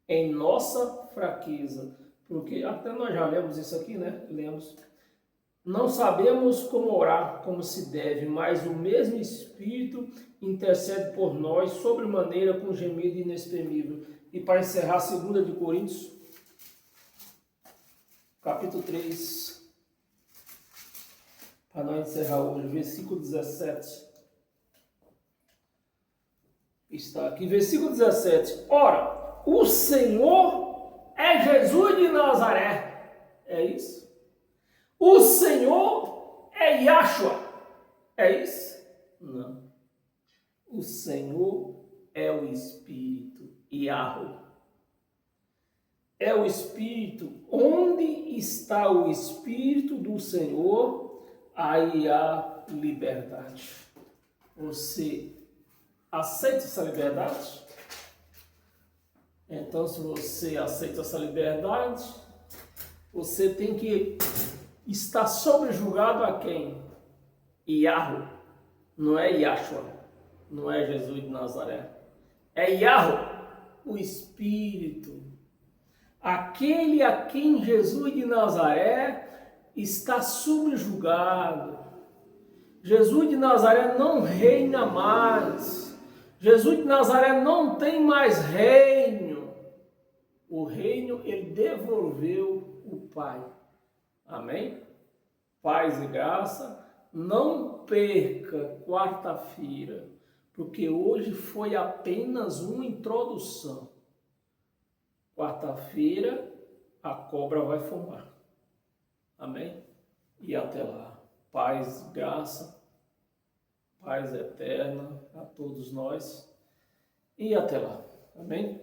em nossa fraqueza. Porque até nós já lemos isso aqui, né? Lemos. Não sabemos como orar como se deve, mas o mesmo Espírito intercede por nós sobremaneira com gemido inexprimível. E para encerrar, 2 de Coríntios, capítulo 3, para nós encerrar hoje, versículo 17. Está aqui, versículo 17. Ora, o Senhor é Jesus de Nazaré. É isso? O Senhor é Yahshua. É isso? Não. O Senhor é o Espírito, Yahweh. É o Espírito. Onde está o Espírito do Senhor, aí há liberdade. Você aceita essa liberdade? Então, se você aceita essa liberdade, você tem que estar subjugado a quem? Yahweh. Não é Yahshua. Não é Jesus de Nazaré. É Yahweh, o Espírito. Aquele a quem Jesus de Nazaré está subjugado. Jesus de Nazaré não reina mais. Jesus de Nazaré não tem mais reino. O reino ele devolveu o Pai. Amém? Paz e graça. Não perca quarta-feira, porque hoje foi apenas uma introdução. Quarta-feira a cobra vai fumar. Amém? E até lá. Paz, graça, paz eterna a todos nós. E até lá. Amém?